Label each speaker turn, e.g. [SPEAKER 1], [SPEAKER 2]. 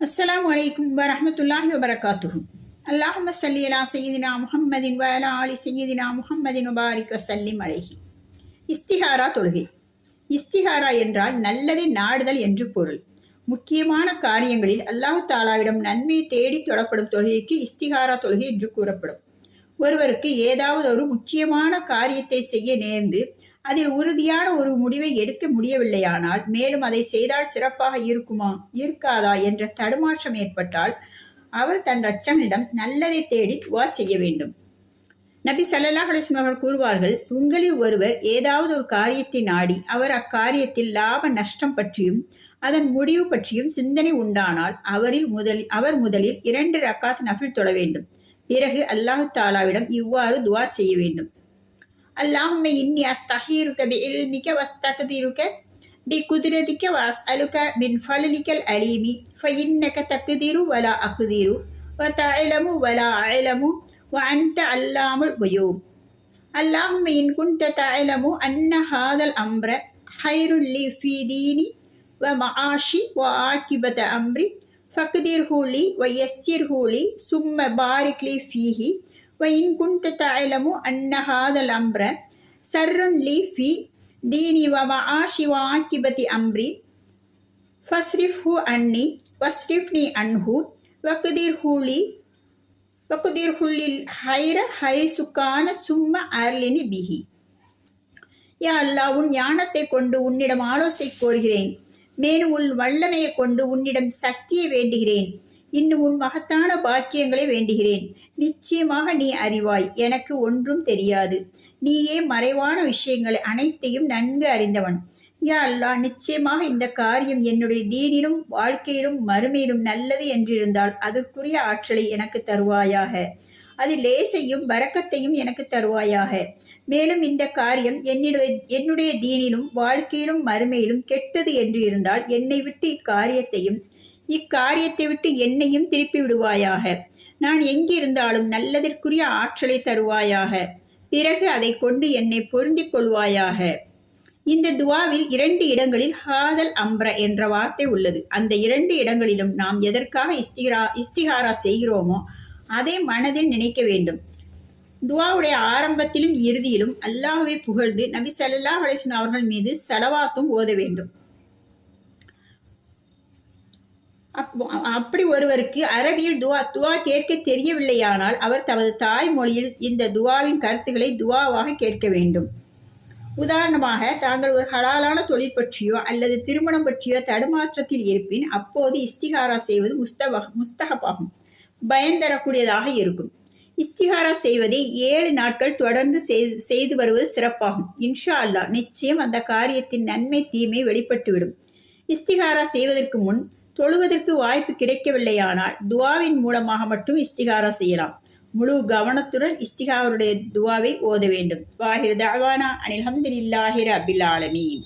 [SPEAKER 1] அஸ்ஸலாமு அலைக்கும் வரஹ்மத்துல்லாஹி வபரகாத்துஹு. அல்லாஹும்ம ஸல்லி அலா சய்யிதினா முஹம்மதின் வ அலா ஆலி சய்யிதினா முஹம்மதின் வபாரிக் வஸல்லிம் அலைஹி. இஸ்திஹாரா தொழுகை. இஸ்திஹாரா என்றால் நல்லதை நாடுதல் என்று பொருள். முக்கியமான காரியங்களில் அல்லாஹ் தாலாவிடம் நன்மை தேடி தொழப்படும் தொழுகைக்கு இஸ்திஹாரா தொழுகை என்று கூறப்படும். ஒருவருக்கு ஏதாவது ஒரு முக்கியமான காரியத்தை செய்ய நேர்ந்து அதில் உறுதியான ஒரு முடிவை எடுக்க முடியவில்லையானால், மேலும் அதை செய்தால் சிறப்பாக இருக்குமா இருக்காதா என்ற தடுமாற்றம் ஏற்பட்டால் அவர் தன் இரட்சகனிடம் நல்லதை தேடி துஆ செய்ய வேண்டும். நபி ஸல்லல்லாஹு அலைஹி வஸல்லம் அவர்கள் கூறுவார்கள், உங்களில் ஒருவர் ஏதாவது ஒரு காரியத்தை நாடி அவர் அக்காரியத்தில் லாப நஷ்டம் பற்றியும் அதன் முடிவு பற்றியும் சிந்தனை உண்டானால் அவர் முதலில் 2 ரக்காத் நஃபில் தொழ வேண்டும். பிறகு அல்லாஹ் தாலாவிடம் இவ்வாறு துஆ செய்ய வேண்டும். அல்லாஹும்ம இன்னி அஸ்தஹீருக பிஇல்மிக வஸ்தக்திருக பிகுத்ரதிக வஅஸ்அலுக மின் ஃபலிலிகல் அலீமி ஃபஇன்னக தக்திரு வலா அக்திரு வதஅலமு வலா அஅலமு வஅன்த அல்லாமுல் குயூப். அல்லாஹும்ம இன் குன்த தஅலமு அன்ன ஹாதல் அம்ர ஹைருல் லி ஃபீ தீனி வ மஆஷி வ ஆகிபத அம்ரி ஃபக்திர்ஹு லி வ யஸ்ஸிர்ஹு லி சும்ம பாரிக் லி ஃபீஹி وإن كنت تعلم أن هذا الأمر سر لي في ديني ومعاشي وعاقبة أمري فاصرفه عني واصرفني عنه وقدره لي الخير حيث كان ثم أرلني به. யா அல்லாஹ், உன் ஞானத்தை கொண்டு உன்னிடம் ஆலோசனை கோருகிறேன். மேலும் உன் வல்லமையை கொண்டு உன்னிடம் சக்தியை வேண்டுகிறேன். இன்னும் உன் மகத்தான பாக்கியங்களை வேண்டுகிறேன். நிச்சயமாக நீ அறிவாய், எனக்கு ஒன்றும் தெரியாது. நீயே மறைவான விஷயங்களை அனைத்தையும் நன்கு அறிந்தவன். யா அல்லாஹ், நிச்சயமாக இந்த காரியம் என்னுடைய தீனிலும் வாழ்க்கையிலும் மறுமையிலும் நல்லது என்றிருந்தால் அதற்குரிய ஆற்றலை எனக்கு தருவாயாக. அது லேசையும் பரக்கத்தையும் எனக்கு தருவாயாக. மேலும் இந்த காரியம் என்னுடைய தீனிலும் வாழ்க்கையிலும் மறுமையிலும் கெட்டது என்று இருந்தால் என்னை விட்டு இக்காரியத்தை விட்டு என்னையும் திருப்பி விடுவாயாக. நான் எங்கிருந்தாலும் நல்லதற்குரிய ஆற்றலை தருவாயாக. பிறகு அதை கொண்டு என்னை பொருந்திக் கொள்வாயாக. இந்த துவாவில் 2 இடங்களில் ஹாதல் அம்ர என்ற வார்த்தை உள்ளது. அந்த 2 இடங்களிலும் நாம் எதற்காக இஸ்திகாரா செய்கிறோமோ அதை மனதில் நினைக்க வேண்டும். துவாவுடைய ஆரம்பத்திலும் இறுதியிலும் அல்லாஹ்வை புகழ்ந்து நபி ஸல்லல்லாஹு அலைஹி வஸல்லம் அவர்கள் மீது ஸலவாத்தும் ஓத வேண்டும். அப்படி ஒருவருக்கு அரபியில் துவா கேட்க தெரியவில்லையானால் அவர் தமது தாய்மொழியில் இந்த துவாவின் கருத்துக்களை துவாவாக கேட்க வேண்டும். உதாரணமாக, தாங்கள் ஒரு ஹலாலான தொழில் பற்றியோ அல்லது திருமணம் பற்றியோ தடுமாற்றத்தில் இருப்பின் அப்போது இஸ்திகாரா செய்வது முஸ்தஹபாகும், பயன் தரக்கூடியதாக இருக்கும். இஸ்திகாரா செய்வதை 7 நாட்கள் தொடர்ந்து செய்து வருவது சிறப்பாகும். இன்ஷா அல்லாஹ், நிச்சயம் அந்த காரியத்தின் நன்மை தீமை வெளிப்பட்டுவிடும். இஸ்திகாரா செய்வதற்கு முன் தொழுவதற்கு வாய்ப்பு கிடைக்கவில்லையானால் துவாவின் மூலமாக மட்டும் இஸ்திகாரா செய்யலாம். முழு கவனத்துடன் இஸ்திகாருடைய துவாவை ஓத வேண்டும். வாஹிர் தஅவானா அனில் ஹம்துலில்லாஹி ரப்பில் ஆலமீன்.